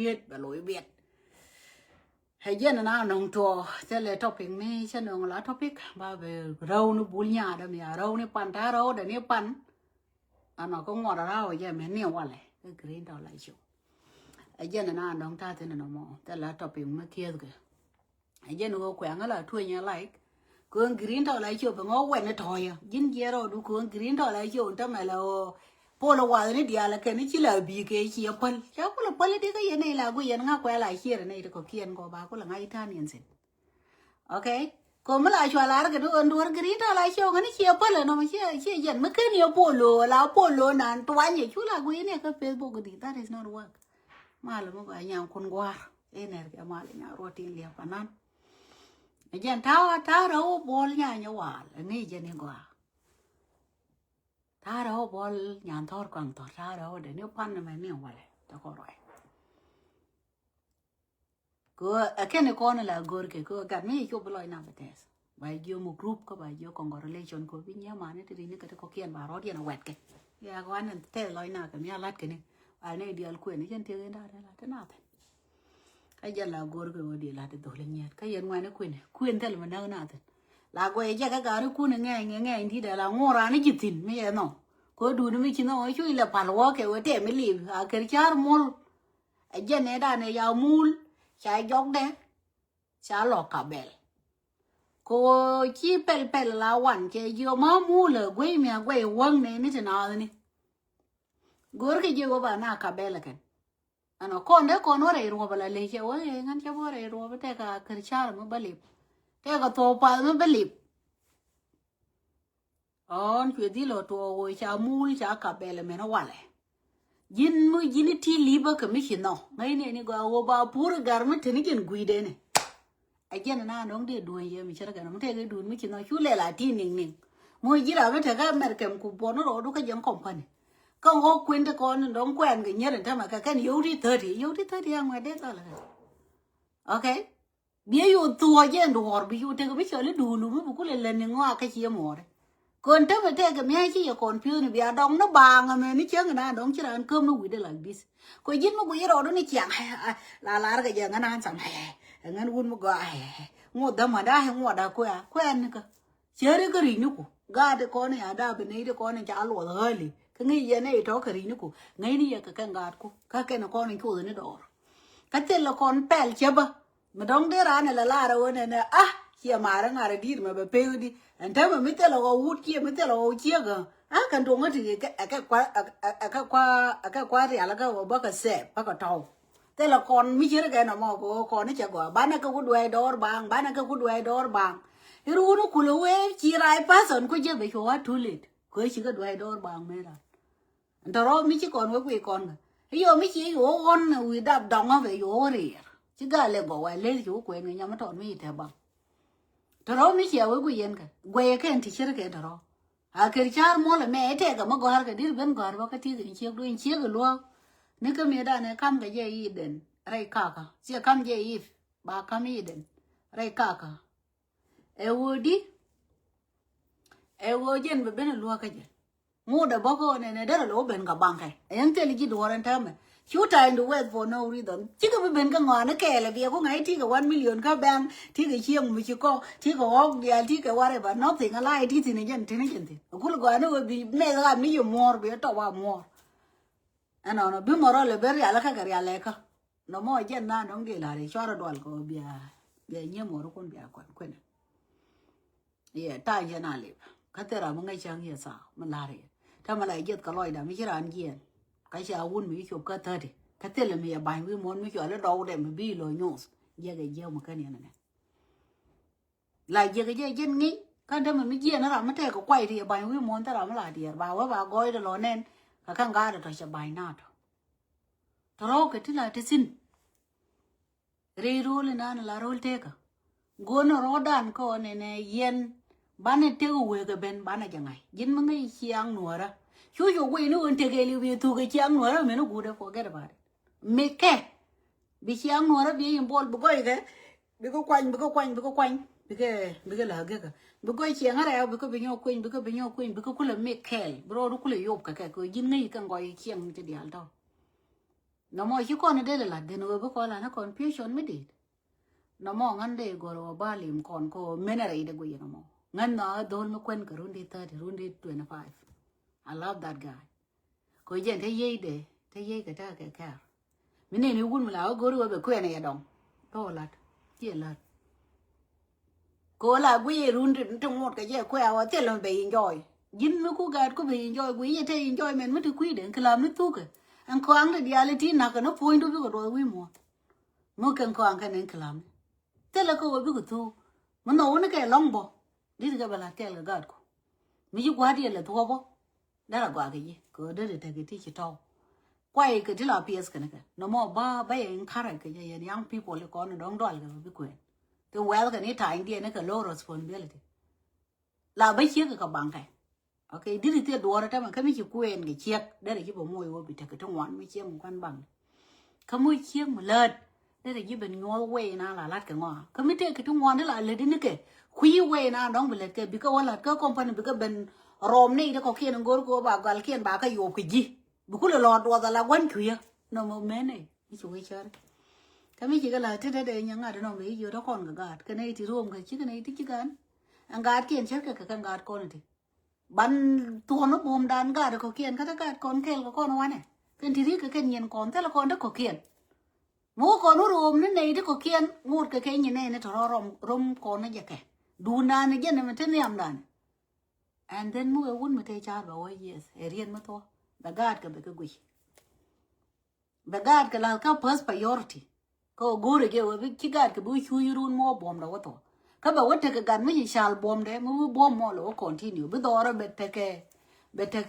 biết và lối biết hay dân nào nông trò sẽ là topic mi sẽ nông là topic ba về rau nó bún nhà đó mi rau nó pan ta rau để nó pan nó có ngọt rau vậy mà nhiều quá lại cái green đó lại chịu hay dân nào nông ta thế nào mà thế là topic mà kia rồi hay dân nó quen là thuê nhà lại cuốn green đó lại chịu phải ngó quen nó thôi dân kia rồi đủ cuốn green đó lại chịu cho mày là Polo wa ni dia la ken chi la bi ke chi apal cha ko la pal de ka yene la go yen nga kwa la here ne ko kien ko ba ko la ngai tan yen sen okay ko mala chwa la ga do ndur green ta la cho ga ni chi apal no ma chi yen ma ken yo polo nan to wa ni chu la go yene ka Facebook di that is not work mal mo ga nyam kun gwar ener ga mal nya roti li pa nan jen ta ro bol nya nya wa ni je ni gwa ta đâu bol nhàn thor quăng thor ta đâu để nếu pan mà miếng vào ta có rồi cái này con là gor cái gạt mấy chỗ bơi nào vậy bài vô một group có bài vô còn có relation có với nhau mà này thì nó cái có kiên bà rót điện nó quẹt cái ya có anh thế lôi nào cái miếng lát cái này anh này đi ăn quên này chân tiêu đó là thế nào thế cái giờ là gor cái đi là để đổi lên nhạt cái giờ ngoài nó quên thế là mình đâu nào thế là quay ra cái nó cu này nghe thì để là ngô ra nó chịu thìn mấy em nó có đủ nó mới chịu nó chui là phản hóa cái vấn đề mới live cái char mul ở trên này đã này giàu mul trái dọc đấy trái lọ cả bel cô chỉ pel là hoàn cái giờ mà mul là quay mẹ quay quăng này như thế nào này gor cái giờ bà na cả bel cái anh con đấy con nó rồi bà lại lấy cái ơi ngăn cái bà rồi bà thế cái char mới beli thế cái tổ pa mới beli on chuyện đi lo to cha mul cha cả bel mà nó vào lại jin ti liba ka mi no ngai ne go wo ba pur garment ni ken guide ne ajen na no de do ye mi chara ga no te ga du mi no chu le la ti ning mo jira ba ta ga mer kem ku bono ro du ka jeng company ka ho kwin de kon don kwen ga nyer ta ma ka kan yu ti 30 ang ma de ta la okay bie yu tuo je ndo hor bi yu te ga bi chale du lu mu ku le ni ngo ka chi mo re còn thế mà thế cái mấy chị còn phiêu này bây đông nó bàng mà nó chén người ta đóng chứ là ăn cơm nó quỳ đây là this coi dính nó quỳ rồi đó nó chẳng là cái giờ ngân ăn chẳng ngân quân một gọi ngồi đâm mà đã ngồi đã quen nữa cơ chơi đấy cái gì nữa cô ga đấy con này đã bên này đấy con này chả lụa hơi li cái nghĩ gì này đó cái gì nữa cô ngay đi cái gạt cô cái nó con này cô rồi nó đỏ cái tên là con pel chưa ba mà đóng đấy ra này là đâu này nè chia mà nó ngài đi mà bê đi anh thấy mà mấy cái lò hút kia mấy cái lò chia cơ cần đúng thì cái qua thì là cái bác cái sẹp bác cái trâu thế là con mấy chiếc cái nào mà con nó chả có bán nó có đuôi đỏ bàng bán nó có đuôi đỏ bàng cái rú nó cùi lúa chia ra phát sản có chưa bị khóa thu lịt có chỉ cái đuôi đỏ bàng mấy là anh tao mấy chiếc con với quỷ con cái giờ mấy chiếc gỗ con quỷ đạp đồng nó về gỗ rỉ chứ cái là bỏ ngoài lên chỗ quên người nhà mất trọn mấy thẻ bằng đó mấy chiếc với quỷ yên cả quê cái anh thì chết cái đó cái char mua là mẹ thế cả mà gọi cái đi bên gọi cái thì chiếc đuôi chiếc cái luôn nếu cái mẹ đã này cam cái gì đến rai kaka chỉ cam gì ba cam gì đến rai kaka ewo jen be ben luôn cái gì mua đã bao cô này đó là lỗ bên cả bằng cái anh thấy là cái đồ anh tham chú trai đồ wait for no reason chỉ có bên cái ngõ nó kể là việc có ngày thì cái 1 million các bang thì cái chiêng mình chỉ có thì cái hộp dia thì cái whatever nothing alai thì này dân thì cũng là gọi nó bị mẹ ra mi yo more bị to wa more anh nó bị more là bị là cái là cái nó mua dân na nó đi là để cho nó đoan có bia nhiều more con bia quên ta dân nào cái thế là một ngày chẳng hiểu sao mà là đấyถ้ามาlại giật cái loại đó mới chỉ là ăn gì cái gì áo mới chụp cái thế đấy cái thế là mình bài với món mới chụp nó đâu để mình bị lôi nhos giờ cái giờ mà cái này này lại giờ cái giờ dân nghĩ cái đó mình mới giờ nó làm mất thế có quay thì bài với món ta làm là thì bà gọi được rồi nên cái khang gà được rồi bài nào đó cái thứ là thế xin rê rô lên là rô thế cả gôn nó đàn có này yên bán này tiêu quê cái bên bán này chẳng ngày dính mấy cái chiang nùa đó chú quê nó ăn tiêu cái liu thu cái chiang nùa đó mình nó cú đó forget about it mẹ cái bị chiang nùa đó bị im bol bị coi cái bị có quanh bị cái là cái bị coi chiang ở đây bị có bị nhau quên bị có là mẹ cái bro nó cũng là yop cái dính ngay cái gọi chiang cho đi đâu nó mò chứ con đây là đến rồi bữa coi là nó confusion mới đi nó mò ngăn đây gọi là ba liềm còn có men ở đây gọi nó mò ngăn nó đôi nó quen cả rundi 30 rundi 25 I love that guy có chuyện thế gì cái cả mình này nếu quân mà lão gọi về quen này đồng đó là chuyện là cô là quý rundi trong một cái gì quen và thế là bị enjoy dính nó cố gắng có bị enjoy quý như thế enjoy mình mới được quý đến cái làm nó thuốc à anh khoang là reality nào cái nó point đối với cái đôi mua mua cần khoang cái nên cái làm thế là cô biết cái thu mà nó cái long bò đi cái bà cái là gạt cô mình chỉ qua đi là thua bò đó là qua cái gì cô đó để cái tí chỉ tao quay cái tí là PS cái này nó mua ba anh khai cái gì young people là con nó đóng đòi cái biết quên cái well cái này thay đi này cái low responsibility là bây giờ cái bằng cái ok đi thì Duor ta mà cái mấy chữ quên cái chiếc đây là cái bộ môi của bị thật cái trong ngoan mấy chiếc một quan bằng cái môi chiếc một lần đây là cái bên ngó quay na là lát cái ngó cái mấy cái trong ngoan đó là lấy đến cái khuy quay na đóng bị lấy cái bị cái là cái company bị cái bên rom này nó có kia nó ngồi của bà gal kia bà cái yêu cái gì bị cái lọt vào là quên khuya nó mà mấy này mấy chú cái chơi cái mấy chỉ cái là thế đây những ngày đó nó mấy giờ đó còn cái này thì rôm cái chiếc cái này thì chiếc cái anh gạt kia chết cái gạt con này ban tua nó bom đan gạt có kiên cái gạt con kêu có con này cái thì cái nhìn con thế là con đó có kiên mua con nó rôm nó này đó có kiên ngột cái nhìn này nó thò rom con nó vậy kẻ đun đan này này mà thế này làm đàn and then mua uốn mà thấy cha bảo yes riêng mà thôi bà gạt cái quỷ bà gạt cái là cái first priority có gore cái gạt cái bui chui run mua bom đâu to các bạn vẫn cái gan mấy chal bom đấy mới bom mà lo continue bây giờ bete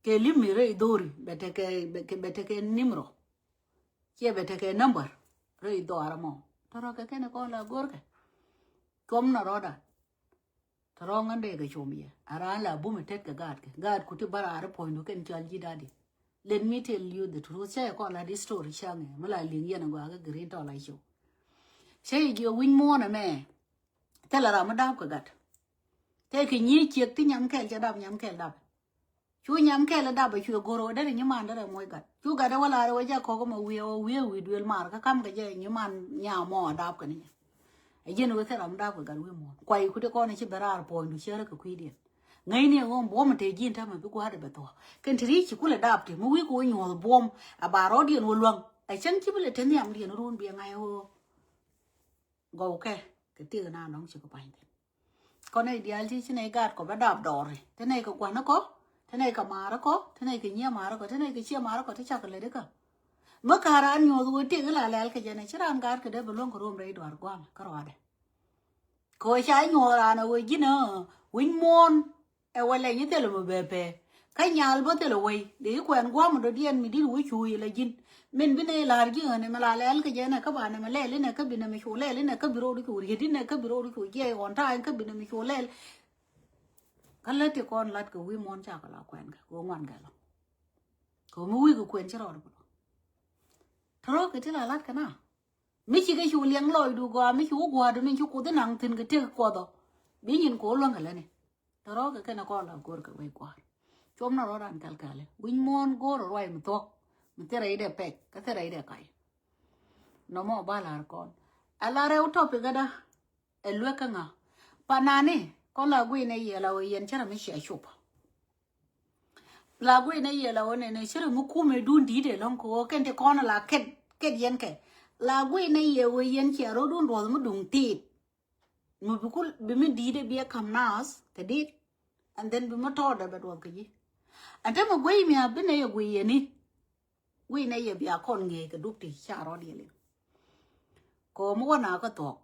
cái lim mi rei dori bete cái numero chia bete cái number rei dora mo taro cái này con là gor cái kom na roda taro ngande cái chomi ara la Bume tet cái gad kuti bara ara point cái chal ji dadi let me tell you the truth say con là this story chang mà lại liền yên ngwa cái green to lại show say you win more na me thế là làm đáp cái gạt thế khi nhí chiếc tí nhắm kẹl cho nhắm kẹl đáp chú nhắm kẹl là đáp bởi chú goro đấy là nhắm ăn đó là môi gạt chú gạt đó là rồi cha có mà we đuổi mà cái cam cái gì nhắm ăn nhà mò đáp cái này ấy giờ nó thế làm đáp cái gạt we mò quay cái con này chỉ bara ở point được chơi cái quy điện ngày này ông bố mà thấy gì ta mà biết qua được to cái thứ chỉ cũng là đáp thì mới có nhiều bom à bà rồi điện luôn ấy chẳng chỉ biết là thế này điện nó luôn bị ngay ho go cái tiền nào nó chỉ có bảy con này đi thì thế này gạt có bắt đạp đỏ rồi thế này có quán nó có thế này cả má nó có thế này cái nhia má nó có thế này cái chia má nó có thế chắc lấy đấy cả mất cả ra nhiều rồi tiền cái là lẻ cái này chứ ăn gạt cái đấy luôn có rôm đấy đoạt qua cái rồi đấy coi trái nhiều là nó với gì nữa win mon em quay lại như thế là một bề cái nhà là thế là quay để quen quá mà đồ điên mình đi đuổi chui là gì mình bên đây là cái này mà là lẻ cái gì này các bạn này mà lẻ lên này các bên này mình chua lẻ lên này các biro đi chui cái này các biro đi chui cái còn trai các bên này mình chua lẻ cái lát thì con lát cái win mon chắc là quen cái của ngoan cái lắm có mũi của quen chứ rồi thôi cái thế là lát cái nào mấy chị cái chú liang lòi đủ qua mấy chú qua rồi mấy chú cố tới nặng tin cái tiếc qua đó bí nhìn cố luôn cái này đó cái nào con là cố cái vậy qua chôm nó ra ăn cái này win mon go rồi mình to mình thế này để pek cái thế này để cái nó mà ba là con ala reu topic cái đó elue cái ngà panani con là quỷ này là yên chắc là mình sẽ chụp là quỷ này là này chắc là một khu mấy đun đi để long cố cái thì con là kết yên cái là quỷ này yên chắc rồi đun rồi mới đun tít mà bị mình đi để bia cầm nas cái đi and then bị mất thọ để bắt đầu cái gì anh thấy mà quỷ mình bên này quỷ này quỷ này bia con nghe cái đúc thì chả rõ đi liền có một nào có thuộc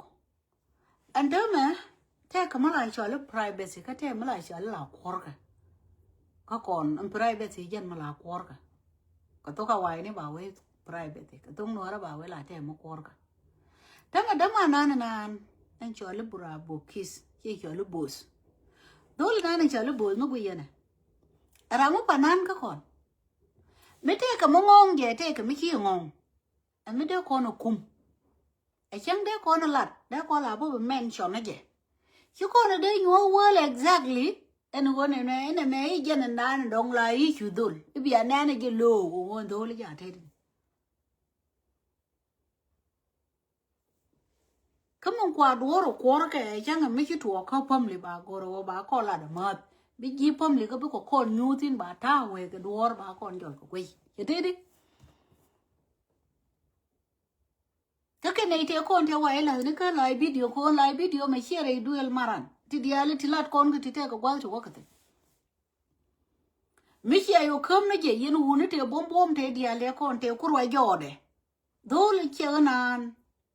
anh thấy mà thế cái mà lại cho là privacy cái thế mà lại cho là quar cái còn anh privacy dân mà là quar cái tôi cái này bảo với privacy cái tôi nói là bảo với là thế mà quar thế mà đâm mà anh cho là bravo kiss chỉ cho là boss đó là anh cho là boss nó quỷ này ra một bàn ăn cái còn mấy thế cái mông ngon vậy thế cái mấy khi ngon anh mấy đứa con nó cùng ấy chẳng đứa con nó lật đứa con là bố mention nó vậy chứ con ở đây you know well exactly en go ne ne me jen na na dong la I chu dul bi ana ne ge lo go won do le ja te kamun kwa duoro kwor ke changa mi chi tuo ka pam li ba goro ba ko la da ma bi ji pam li ko bi ko kon nyu tin ba ta we ke duor ba kon jol ko kwe ye te di ka ke nei te kon te wa ela ne ka lai video ko lai video me share duel maran ti diale ti lat kon ke ti te ko gwal to wakate mi chi ayo kam ne je yin wu ne te bom bom te diale kon te kurwa jode dole che nan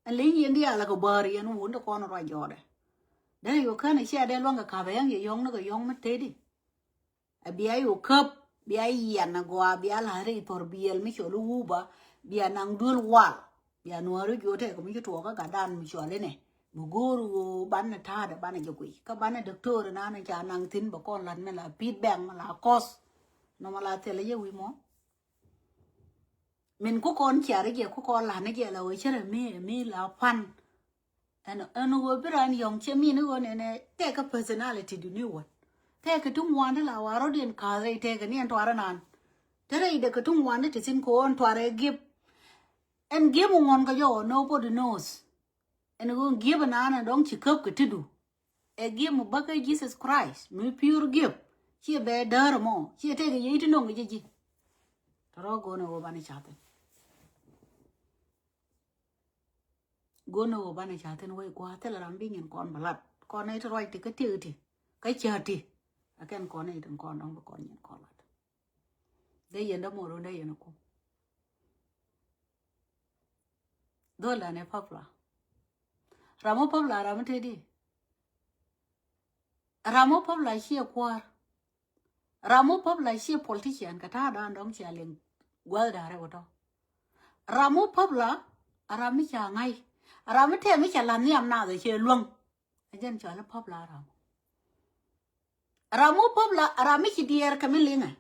alin yin dia la ko bari yin wu ne kon ro jode đây yo kana chia đây luôn cả bé người yong nó cái yong mất thế đi bia yo cup bia yan na gwa bia la ri tor biel mi cho lu ba bia nang dul wal bia no ru yo te ko mi to ka dan mi cho le ne bu guru ban na tha da ban na jokui ka ban na doctor na na cha nang tin ba kon lan me la pit bang la cos no mala te le ye wi mo min ko kon chia ri ge ko kon la ne ge la we chere mi la fan and go beran young chemi no ne take a personality to new one take a tung one la waro din ka re take ni an twara nan tere de ka tung one to sin ko on twara give and give one ka yo nobody knows and go give an an don chi kop ka tidu e give mu baka Jesus Christ me pure give chi be dar mo chi take ye to no ngi ji taro go no ba ni chate gono ba na chaten we kwa te la rambi ngin kon balat kon ai roi ti ka ti ti ka chati aken kon ai tan kon dong kon ngin kon lat de yenda mo ro de yen ko do la ne papla ramo papla ram te di ramo papla shi kwa ramo papla shi politician ka ta dan dong cha len gwal da re woto ramo papla arami cha ngai Aram te mi chalan ni am na de che luang ajen cha la pop la ram ramu pop la arami chi dier ka mi linga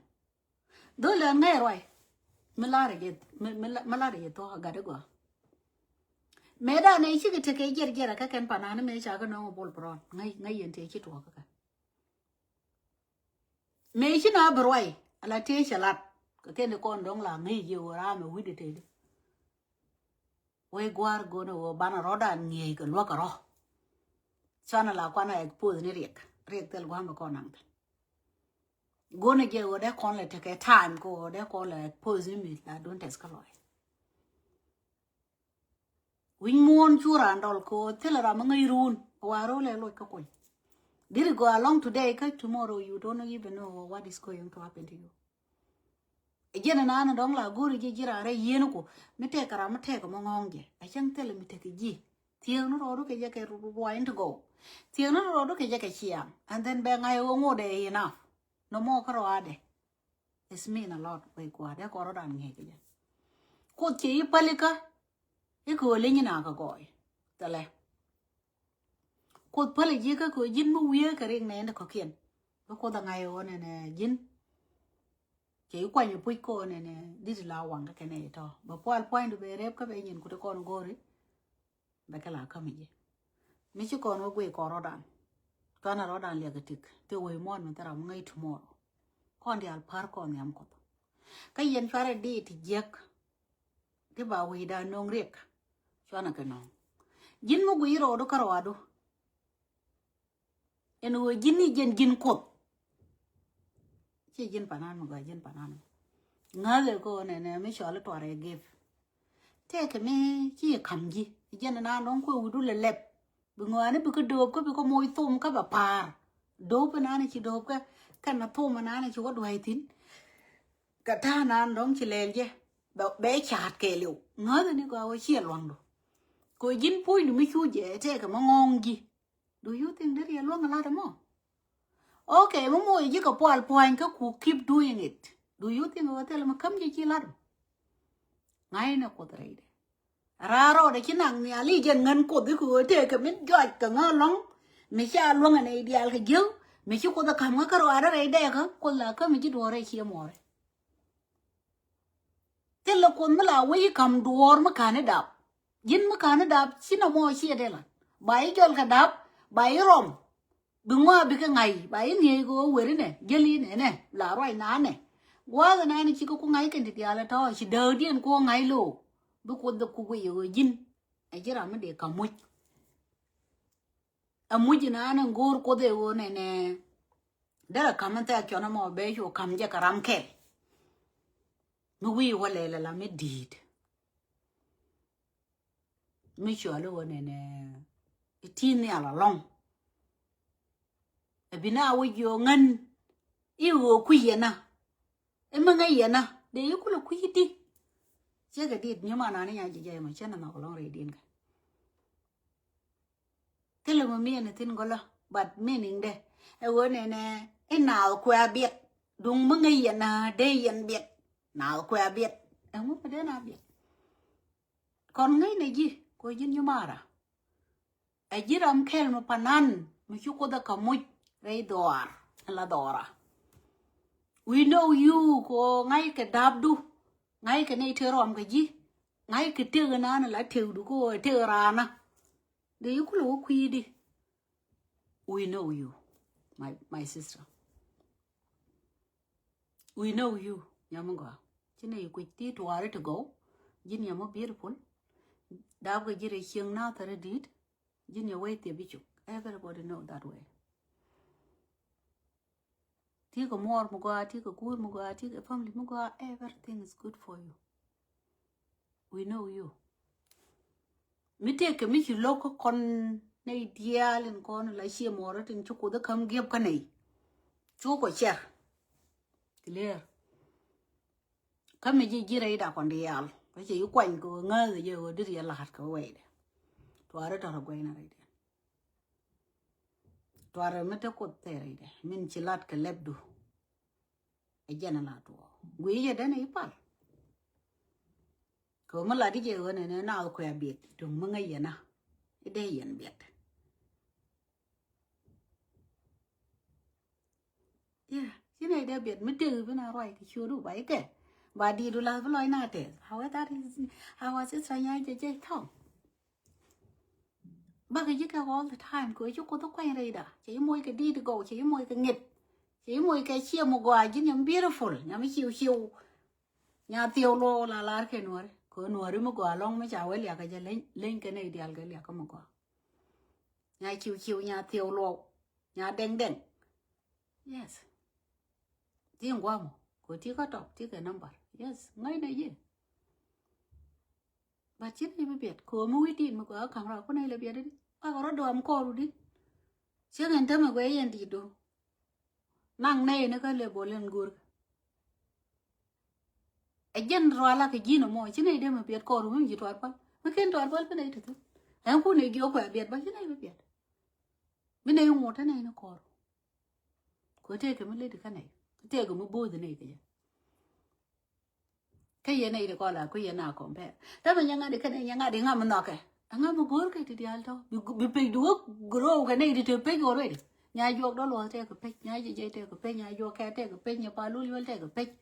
do le ngai roi melare to ga de go me da ne chi ke ke ger ka ken panana me cha ka no bol pro ngai yen te chi to ka me chi na broi ala te chalat ka ken ko ndong la ngai je ora me wi de te we gwar go no bana roda ngi ko lo ka ro chana la kwa na pu ni riek tel gwa ma ko nang go ne ge o de kon le take time go de ko le pu mi la don tes ka loy win mon chura ndol ko tel ra ma ngai run wa ro le lo ka ko did it go along today ka tomorrow you don't even know what is going to happen to you ejena na dong la guri ji jira re yenu ko mite kara mate ko mongonge a chang tele mite ki ji tieng no ro ke je ke ru to go tieng no ro ke je ke chiam and then be ngai wo ngode enough no mo ko ro ade it's mean a lot we ko de ko ro dan nge ke je ko chi palika e ko le ni na ka go tele ko pale ji ka ko jin mu wiye ka ring ne ko kien ko da ngai wo ne jin chỉ qua nhiều bụi cô này nè đi là hoàng cái này thôi mà point về rep các bạn nhìn của con gori bà cái là cái gì mấy chú con nó quay con nó đàn liệt cái tick tiêu quay mòn mình ta làm ngay tomorrow con đi alpar con nhắm con cái yên phải đi thì giặc cái bảo quay đàn nông riek cho nó cái nông jin mo quay rồi đó caro ado en wo jin jin cột chị dân panan mà gọi dân panan ngã rồi cô này mới cho nó tỏa ra give thế cái mấy chị cầm gì dân nó nó có udu lệ lẹp bưng ngoài nó bị cái đốp có môi tôm cái bà par đốp bên này chị đốp cái nó tôm bên này chị có đuôi tín cả tha nan đóng chị lên chứ bé chặt kề liệu ngã rồi nó có chia loang rồi cô dân pui nó mới chui dễ thế cái mà ngon gì do you think that is loang là đó mà okay, mo ji ka pal point ka ku keep doing it. Do you think wa tel ma kam ji lar? Ngai na ko trai de. Raro de kinang ni ali jen ngan ko de ku te ka min joj ka ngalong. Mi cha long ane ideal ka gil. Mi chu ko da kam ka ro ara re de ka ko la ka mi ji do re chi mo re. Tel ko mala wi kam duor ma ka ne dap. Jin ma ka ne dap sina mo chi de la. Bai jol ka dap, bai rom. bưng hoa bị cái ngày bà ấy nghe cô quên này jelly này là rồi ná này quá cái này chỉ có ngày cái thì là thôi chỉ đầu tiên cô ngày lô bữa cô được cô quỳ rồi jin ai chứ làm để cả mũi mũi gì nè nó ngồi cô để cô này nè đó là cảm ơn ta cho nó mà bé cho cảm giác karam kẹt nó quỳ qua lại là làm đi mới cho luôn này nè tin này là long bina wo yo ngan iwo kuyena emanga yena de yukula kuyiti chega dit nyama na ne ya je ma chana na kolon re din ka tele mo mi ne tin gola but meaning de e wo ne na kwa biet dung manga yena de yen biet na kwa biet e mo pa de na biet kon ngai ne ji ko jin nyama ra e jiram khel mo panan mo chuko da kamuj Ray Duor, la Dora. We know you ko ngay cái đáp du, ngay cái này thưa rom cái gì, ngay cái tiêu cái nào là tiêu du ko tiêu ra na, để you có quy đi. We know you, my sister. We know you, nhắm ngó. Chứ này quy tí tuare to go, jin nhắm beautiful. Đáp cái gì rồi chiang na thare dit, jin nhắm way tiệp bichuk. Everybody know that way. Take a more muga, take a good muga, take a family muga, everything is good for you. We know you. Me take a me local con nay deal and con like she more and choco the come give canay. Choco chair. Clear. Come me gira up on the al. But you quite go another you did your lot go away. To our daughter going right. To our metacote there, mean chilat calebdo. A general to we then a pal. Come a lady and an alquare bit to Mungayana, a day and bit. Yeah, you know, there be me too when I write, you do by it. But did you love Loinate? How that is, how was it? I j tongue. But you go all the time, go you go to quite radar. Say you make a deed to go, say you make a nip. Say you make a cheer mogua, Jim beautiful. Yammy you. Nya Theolo la larkenor, go no remogo along which I will like a Lincoln ideal Galiacomogo. Nya nya Theolo, nya deng. Yes. Dear Guamo, go take a top, take a number. Yes, 9 a year. But you never bet, come with him, go come out when I live yet. I got a dom called it. She can tell me away and did do. Nang nay, no label and good. A general like a gino more, you need them a beard called whom you to apple. We can't do a well. And who need your beard, but you never bet. We name what an ain't a call. Go take him a little canay. Take him a boy the naked. Kay nay the collar, quay now compare. That when young at the canay, young at the ham knocker. And I'm a good to the alto. You pay to work, grow, and need to pay already. Nya yok đó luôn take a pay, nya je take a pay, nya yok take a pay, nya palu will take a pay.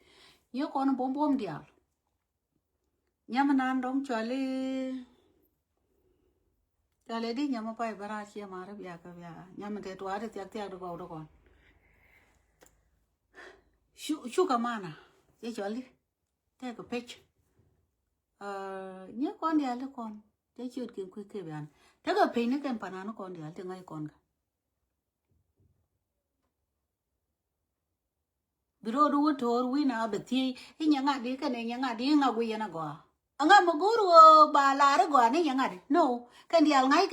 You con a bomb deal. Yamanan dong Charlie. The lady Yamapai Baratia Marabia, Yamate to add the actor to go to one. Sugar mana, Jolly. Take a pitch. Near con the other con. They should give quick van. Take a panic and banana con the other con. Biro do tour we now the tea in young addick and young adding away and a go. Ang mo guru ba la go ni yang no kan dia ngai